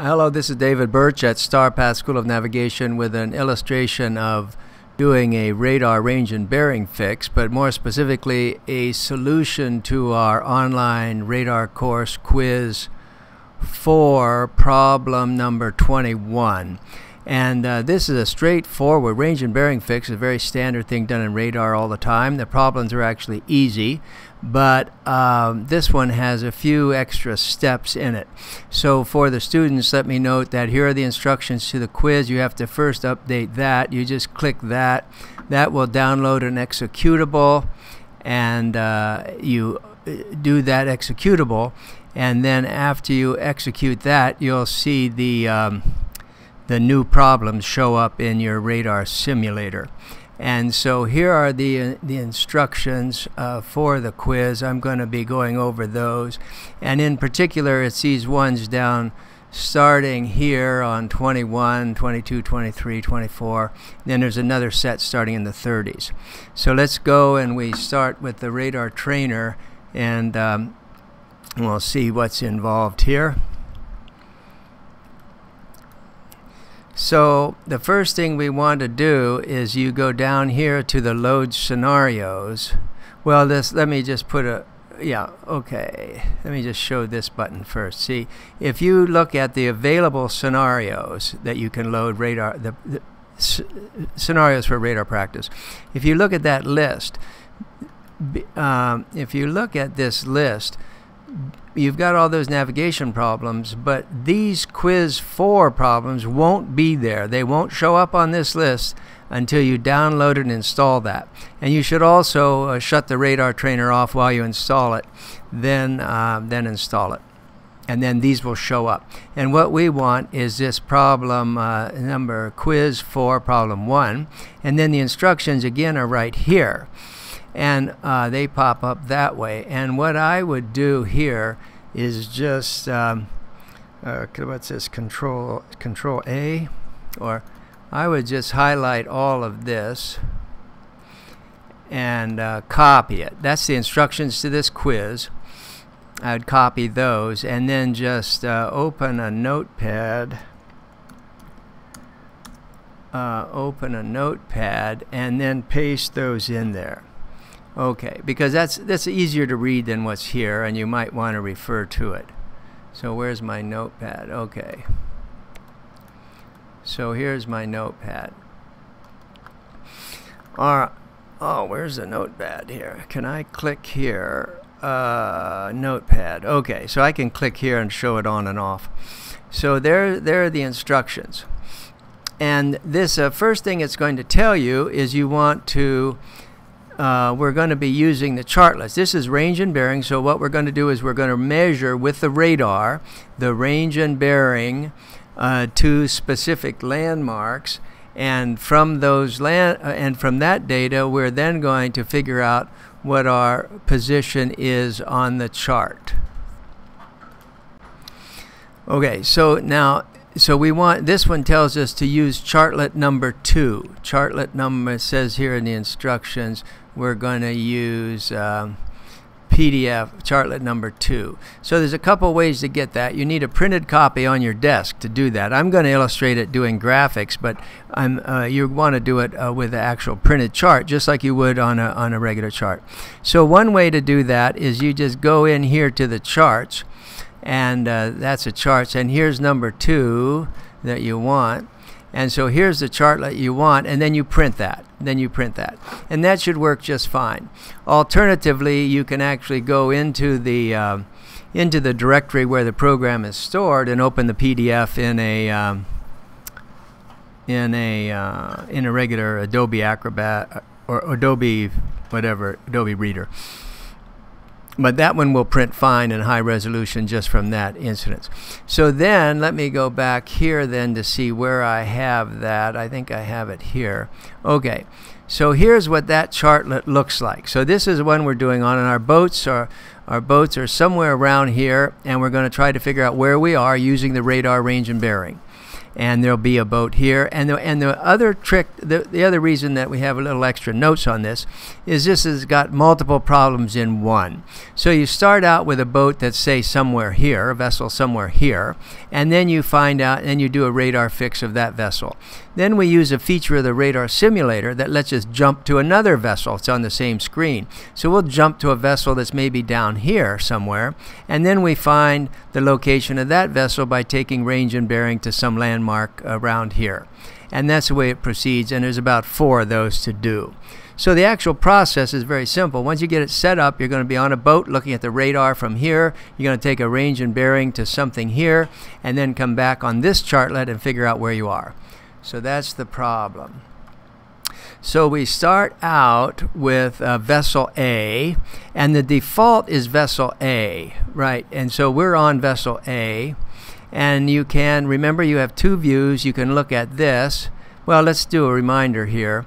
Hello, this is David Birch at Starpath School of Navigation with an illustration of doing a radar range and bearing fix, but more specifically a solution to our online radar course quiz for problem number 21. And this is a straightforward range and bearing fix, a very standard thing done in radar all the time. The problems are actually easy, but this one has a few extra steps in it. So for the students, let me note that here are the instructions to the quiz. You have to first update that. You just click that. That will download an executable, and you do that executable, and then after you execute that, you'll see the new problems show up in your radar simulator. And so here are the instructions for the quiz. I'm going to be going over those, and in particular it's these ones down starting here on 21, 22, 23, 24. Then there's another set starting in the 30s. So let's go, and we start with the radar trainer, and we'll see what's involved here. So the first thing we want to do is you go down here to the load scenarios. Well, let me just put a, let me just show this button first. See, if you look at the available scenarios that you can load radar, the scenarios for radar practice, if you look at that list, if you look at this list, you've got all those navigation problems, but these quiz 4 problems won't be there. They won't show up on this list until you download and install that. And you should also shut the radar trainer off while you install it, then install it, and then these will show up. And what we want is this problem number quiz 4 problem 1, and then the instructions again are right here. And they pop up that way. And what I would do here is just what's this, control A, or I would just highlight all of this and copy it. That's the instructions to this quiz. I'd copy those and then just open a notepad. And then paste those in there. Okay, because that's easier to read than what's here, and you might want to refer to it. So where's my notepad? Okay. So here's my notepad. Oh, where's the notepad here? Can I click here? Notepad. Okay, so I can click here and show it on and off. So there are the instructions. And this first thing it's going to tell you is you want to we're going to be using the chartlets. This is range and bearing, so what we're going to do is we're going to measure with the radar the range and bearing to specific landmarks, and from those from that data we're then going to figure out what our position is on the chart. Okay, so now we want, this one tells us to use chartlet number 2. Chartlet number, it says here in the instructions, we're going to use PDF chartlet number 2. So there's a couple ways to get that. You need a printed copy on your desk to do that. I'm going to illustrate it doing graphics, but you want to do it with the actual printed chart, just like you would on a regular chart. So one way to do that is you just go in here to the charts, and that's a charts, and here's number 2 that you want, and so here's the chartlet you want, and then you print that, and that should work just fine. Alternatively, you can actually go into the directory where the program is stored and open the PDF in a regular Adobe Acrobat or Adobe Reader. But that one will print fine in high resolution just from that instance. So then let me go back here then to see where I have that. I think I have it here. Okay, so here's what that chartlet looks like. So this is the one we're doing on, and our boats are somewhere around here, and we're going to try to figure out where we are using the radar range and bearing. and there'll be a boat here. And the other trick, the other reason that we have a little extra notes on this has got multiple problems in one. So you start out with a boat that's, say, somewhere here, a vessel somewhere here, and then you find out and you do a radar fix of that vessel. Then we use a feature of the radar simulator that lets us jump to another vessel. It's on the same screen. So we'll jump to a vessel that's maybe down here somewhere, and then we find the location of that vessel by taking range and bearing to some landmark around here. And that's the way it proceeds, and there's about 4 of those to do. So the actual process is very simple. Once you get it set up, you're going to be on a boat looking at the radar from here. You're going to take a range and bearing to something here, and then come back on this chartlet and figure out where you are. So that's the problem. So we start out with vessel A, and the default is vessel A, right? And so we're on vessel A, and you can, remember, you have 2 views. You can look at this. Well, let's do a reminder here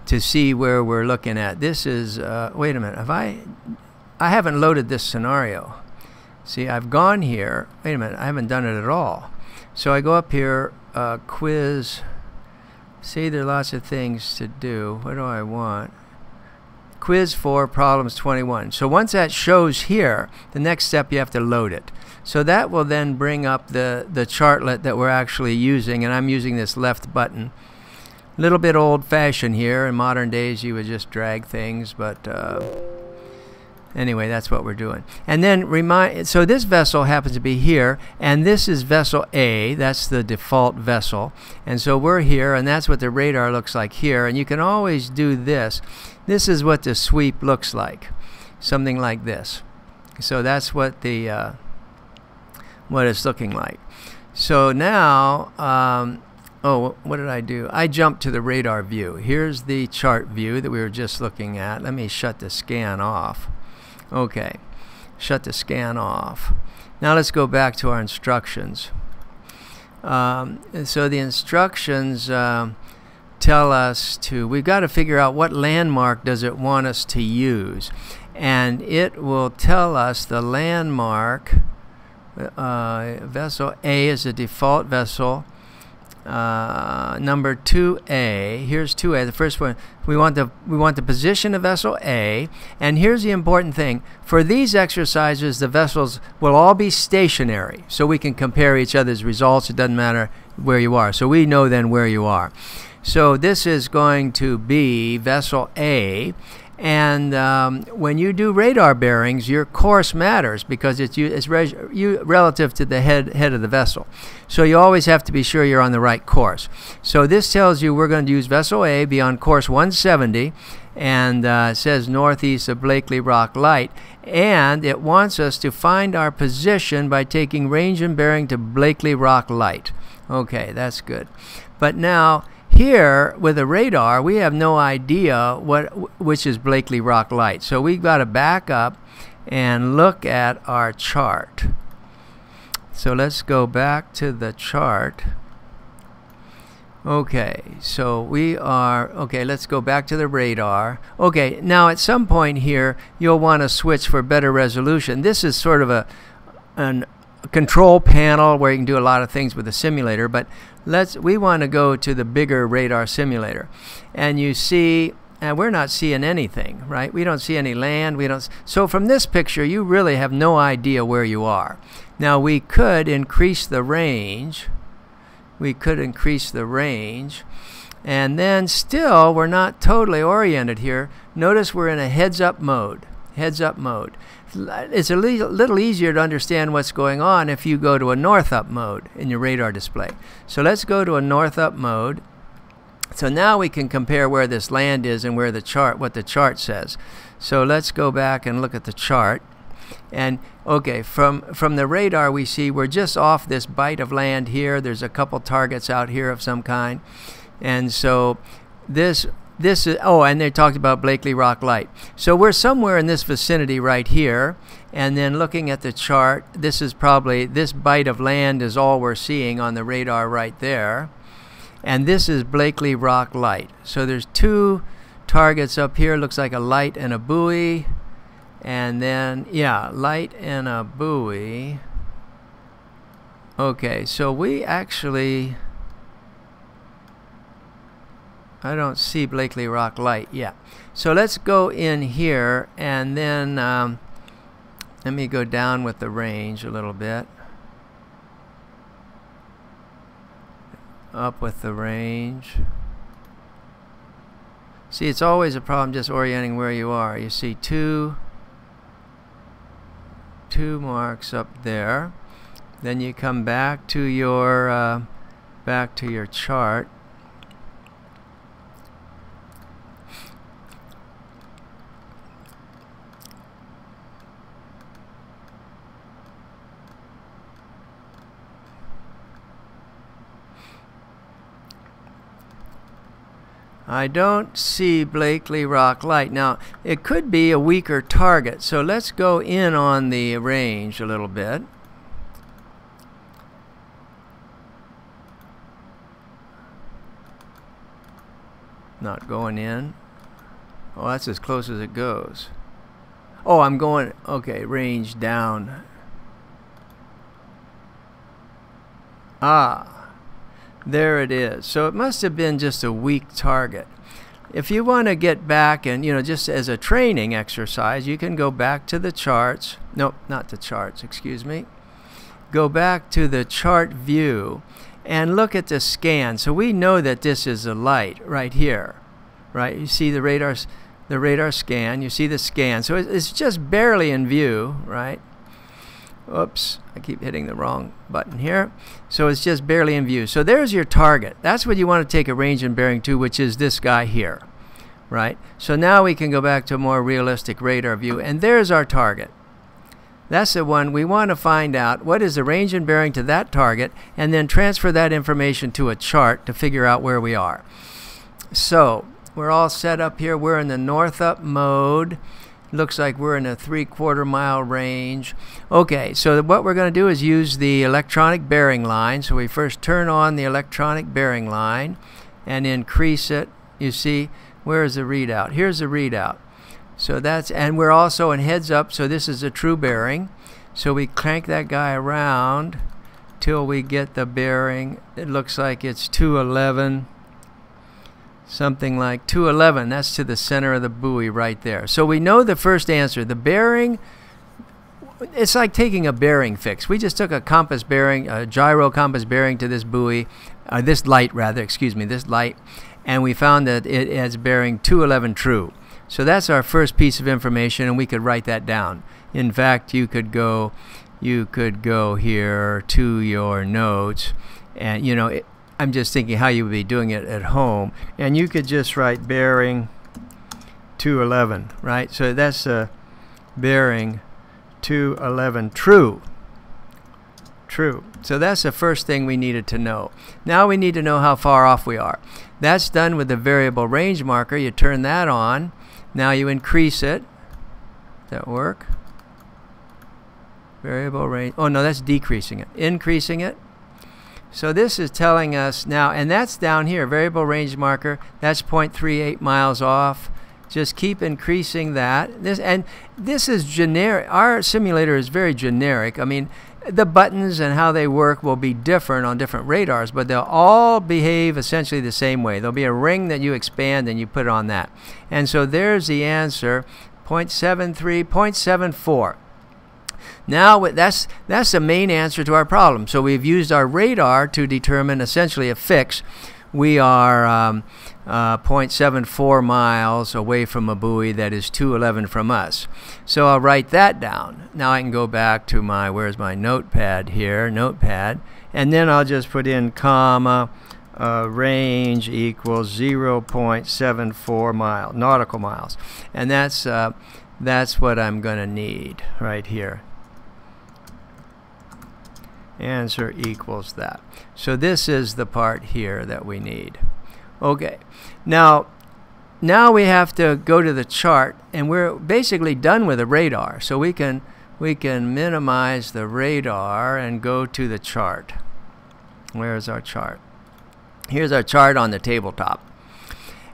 to see where we're looking at. This is, wait a minute, I haven't loaded this scenario. See, I've gone here. Wait a minute, I haven't done it at all. So I go up here, quiz. See, there are lots of things to do. What do I want? Quiz 4, problems 21. So once that shows here, the next step, you have to load it. So that will then bring up the chartlet that we're actually using, and I'm using this left button. A little bit old-fashioned here. In modern days, you would just drag things, but anyway, that's what we're doing. And then so this vessel happens to be here, and this is vessel A. That's the default vessel. And so we're here, and that's what the radar looks like here. And you can always do this. This is what the sweep looks like, something like this. So that's what what it's looking like. So now, oh, what did I do? I jumped to the radar view. Here's the chart view that we were just looking at. Let me shut the scan off. Okay, shut the scan off. Now let's go back to our instructions. So the instructions tell us we've got to figure out what landmark does it want us to use. And it will tell us the landmark. Vessel A is a default vessel. Number 2A. Here's 2A. The first one, we want the position of vessel A. And here's the important thing: for these exercises, the vessels will all be stationary, so we can compare each other's results. It doesn't matter where you are, so we know then where you are. So this is going to be vessel A. And when you do radar bearings, your course matters because it's relative to the head of the vessel. So you always have to be sure you're on the right course. So this tells you we're going to use vessel A, be on course 170, and it says northeast of Blakely Rock Light. And it wants us to find our position by taking range and bearing to Blakely Rock Light. Okay, that's good. But now, here, with a radar, we have no idea which is Blakely Rock Light. So we've got to back up and look at our chart. So let's go back to the chart. Okay, so let's go back to the radar. Okay, now at some point here, you'll want to switch for better resolution. This is sort of a control panel where you can do a lot of things with the simulator, but we want to go to the bigger radar simulator. And you see, we're not seeing anything, right? We don't see any land. So from this picture, you really have no idea where you are. Now we could increase the range. And then still, we're not totally oriented here. Notice we're in a heads-up mode. It's a little easier to understand what's going on if you go to a north-up mode in your radar display. So let's go to a north-up mode. So now we can compare where this land is and what the chart says. So let's go back and look at the chart. And okay, from the radar we see we're just off this bight of land here. There's a couple targets out here of some kind. And so this is, and they talked about Blakely Rock Light. So we're somewhere in this vicinity right here. And then looking at the chart, this bight of land is all we're seeing on the radar right there. And this is Blakely Rock Light. So there's 2 targets up here. Looks like a light and a buoy. And then, yeah, light and a buoy. Okay, so we actually, I don't see Blakely Rock Light. Yeah. So let's go in here, and then let me go down with the range a little bit. Up with the range. See, it's always a problem just orienting where you are. You see two marks up there. Then you come back to your chart. I don't see Blakely Rock Light. Now, it could be a weaker target, so let's go in on the range a little bit. Not going in. Oh, that's as close as it goes. Oh, I'm going, okay, range down. Ah. There it is. So it must have been just a weak target. If you want to get back and, just as a training exercise, you can go back to the charts. Nope, not the charts, excuse me. Go back to the chart view and look at the scan. So we know that this is a light right here, right? You see the radar scan. You see the scan. So it's just barely in view, right? Oops, I keep hitting the wrong button here. So it's just barely in view. So there's your target. That's what you want to take a range and bearing to, which is this guy here, right? So now we can go back to a more realistic radar view, and there's our target. That's the one we want to find out. What is the range and bearing to that target, and then transfer that information to a chart to figure out where we are. So we're all set up here. We're in the north up mode. Looks like we're in a 3/4 mile range. Okay, so what we're going to do is use the electronic bearing line. So we first turn on the electronic bearing line and increase it. You see, where's the readout? Here's the readout. So that's, and we're also in heads up, so this is a true bearing. So we crank that guy around till we get the bearing. It looks like it's 211. Something like 211. That's to the center of the buoy right there. So we know the first answer. The bearing, it's like taking a bearing fix. We just took a compass bearing, a gyro compass bearing to this buoy, this light rather, excuse me, this light, and we found that it has bearing 211 true. So that's our first piece of information, and we could write that down. In fact, you could go here to your notes, and I'm just thinking how you would be doing it at home, and you could just write bearing 211, right? So that's bearing 211 true. So that's the first thing we needed to know. Now we need to know how far off we are. That's done with the variable range marker. You turn that on. Now you increase it. Does that work? Variable range. Oh no, that's decreasing it. Increasing it. So this is telling us now, and that's down here, variable range marker, that's 0.38 miles off. Just keep increasing that. This is generic. Our simulator is very generic. I mean, the buttons and how they work will be different on different radars, but they'll all behave essentially the same way. There'll be a ring that you expand and you put it on that. And so there's the answer, 0.73, 0.74. Now that's the main answer to our problem. So we've used our radar to determine essentially a fix. We are 0.74 miles away from a buoy that is 211 from us. So I'll write that down. Now I can go back to where's my notepad here, notepad, and then I'll just put in comma, range equals 0.74 nautical miles. And that's what I'm going to need right here. Answer equals that. So this is the part here that we need. Okay, now we have to go to the chart, and we're basically done with the radar. So we can minimize the radar and go to the chart. Where's our chart? Here's our chart on the tabletop.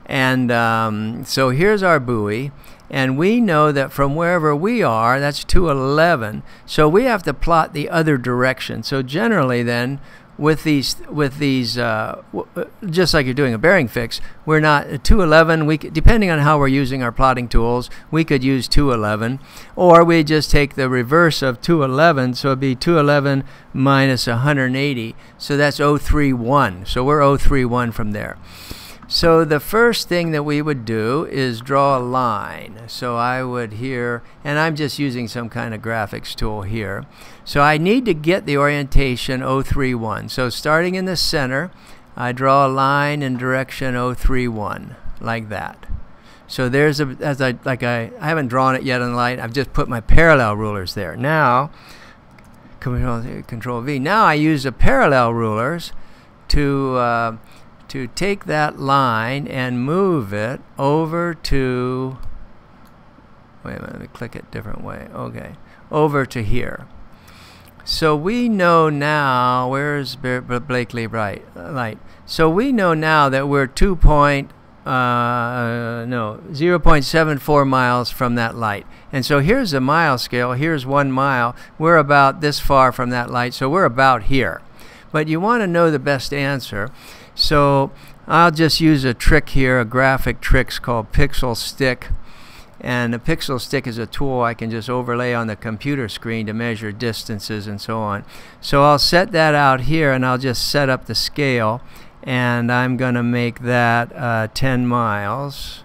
And so here's our buoy. And we know that from wherever we are, that's 211. So we have to plot the other direction. So generally then, with these just like you're doing a bearing fix, we're not 211. We could, depending on how we're using our plotting tools, we could use 211, or we just take the reverse of 211, so it'd be 211 minus 180. So that's 031. So we're 031 from there. So the first thing that we would do is draw a line. So I would here, and I'm just using some kind of graphics tool here. So I need to get the orientation 031. So starting in the center, I draw a line in direction 031, like that. So there's I haven't drawn it yet on the line. I've just put my parallel rulers there. Now, Control V. Now I use the parallel rulers to take that line and move it over to, wait a minute, let me click it a different way. Okay, over to here. So we know now, where's Blakely light? So we know now that we're 0.74 miles from that light. And so here's the mile scale. Here's 1 mile. We're about this far from that light, so we're about here. But you want to know the best answer. So I'll just use a trick here, a graphic trick called Pixel Stick. And a Pixel Stick is a tool I can just overlay on the computer screen to measure distances and so on. So I'll set that out here, and I'll just set up the scale. And I'm going to make that 10 miles.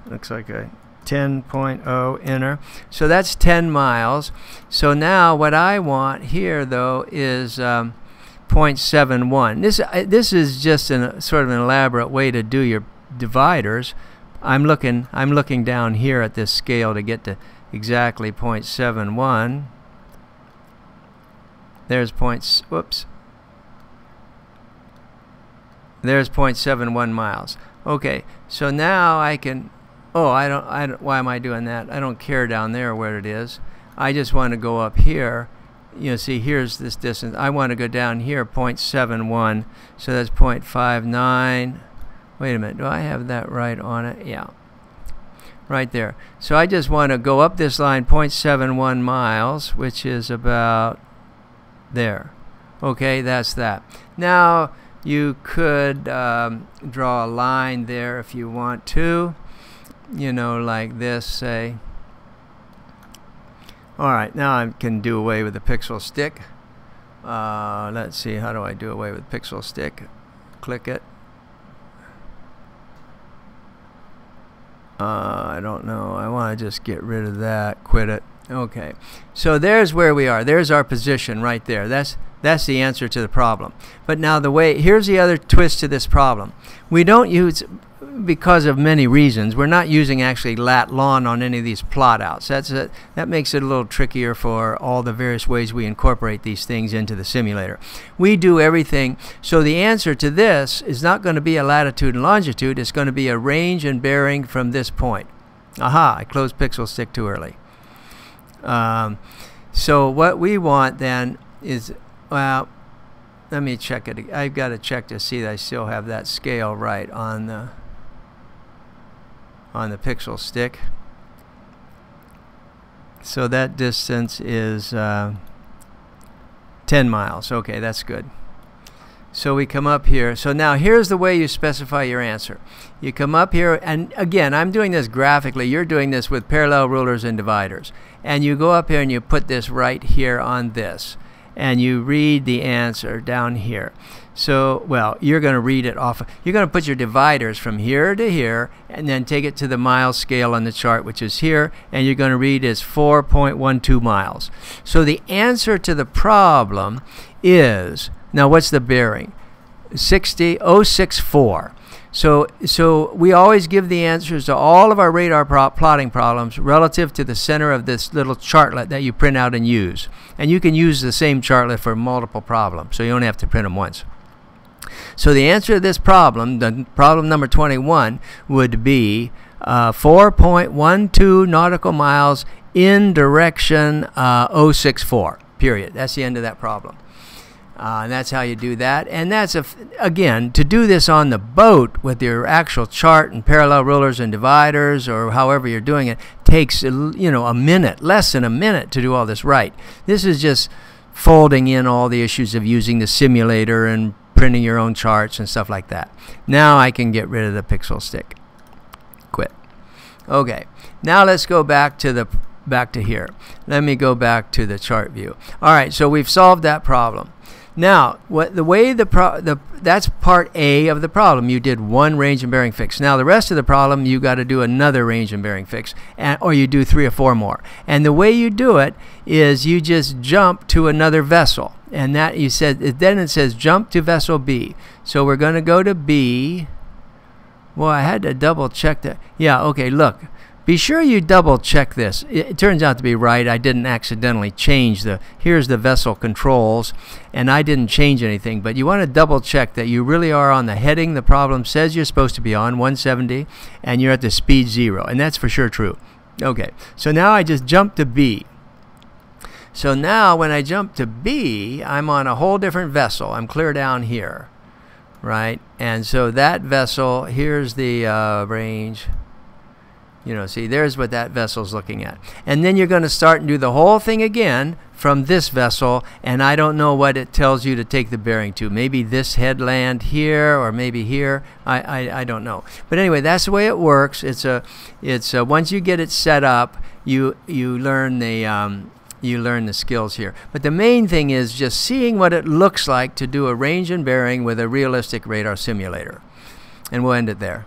Looks like a 10.0 enter. So that's 10 miles. So now what I want here, though, is 0.71. This is just sort of an elaborate way to do your dividers. I'm looking down here at this scale to get to exactly 0.71. There's There's 0.71 miles. Okay, so now I can. Oh, I don't. Why am I doing that? I don't care down there where it is. I just want to go up here. You know, see, here's this distance. I want to go down here, 0.71. So that's 0.59. Wait a minute. Do I have that right on it? Yeah. Right there. So I just want to go up this line, 0.71 miles, which is about there. Okay, that's that. Now, you could draw a line there if you want to. You know, like this, say. Alright, now I can do away with the Pixel Stick. Let's see, how do I do away with Pixel Stick? Click it. I don't know. I want to just get rid of that. Quit it. Okay. So there's where we are. There's our position right there. That's the answer to the problem. But now here's the other twist to this problem. We don't use, because of many reasons, we're not using actually lat long on any of these plot outs. That makes it a little trickier for all the various ways we incorporate these things into the simulator. We do everything. So the answer to this is not going to be a latitude and longitude. It's going to be a range and bearing from this point. Aha, I closed Pixel Stick too early. So what we want then is, well, let me check it. I've got to check to see that I still have that scale right on the Pixel Stick. So that distance is 10 miles. Okay, that's good. So we come up here. So now here's the way you specify your answer. You come up here, and again, I'm doing this graphically. You're doing this with parallel rulers and dividers. And you go up here and you put this right here on this. And you read the answer down here. So, well, you're going to read it off. You're going to put your dividers from here to here and then take it to the mile scale on the chart, which is here, and you're going to read is 4.12 miles. So the answer to the problem is, now what's the bearing? 064. So we always give the answers to all of our radar plotting problems relative to the center of this little chartlet that you print out and use. And you can use the same chartlet for multiple problems, so you don't have to print them once. So the answer to this problem, the problem number 21, would be 4.12 nautical miles in direction 064, period. That's the end of that problem. And that's how you do that. And that's, again, to do this on the boat with your actual chart and parallel rulers and dividers or however you're doing it, takes, you know, a minute, less than a minute to do all this right. This is just folding in all the issues of using the simulator and printing your own charts and stuff like that. Now I can get rid of the pixel stick. Quit. Okay, now let's go back to here. Let me go back to the chart view. All right, so we've solved that problem. Now, that's part A of the problem. You did one range and bearing fix. Now, the rest of the problem, you got to do another range and bearing fix, or you do 3 or 4 more. And the way you do it is you just jump to another vessel. And that then it says jump to vessel B. So we're going to go to B. Well, I had to double check that. Yeah, okay, look. Be sure you double check this. It turns out to be right. I didn't accidentally change here's the vessel controls, and I didn't change anything. But you want to double check that you really are on the heading the problem says you're supposed to be on, 170, and you're at the speed 0. And that's for sure true. Okay, so now I just jump to B. So now when I jump to B, I'm on a whole different vessel. I'm clear down here, right? And so that vessel, here's the range. You know, see, there's what that vessel's looking at. And then you're going to start and do the whole thing again from this vessel, and I don't know what it tells you to take the bearing to. Maybe this headland here, or maybe here. I don't know. But anyway, that's the way it works. Once you get it set up, you learn the skills here. But the main thing is just seeing what it looks like to do a range and bearing with a realistic radar simulator. And we'll end it there.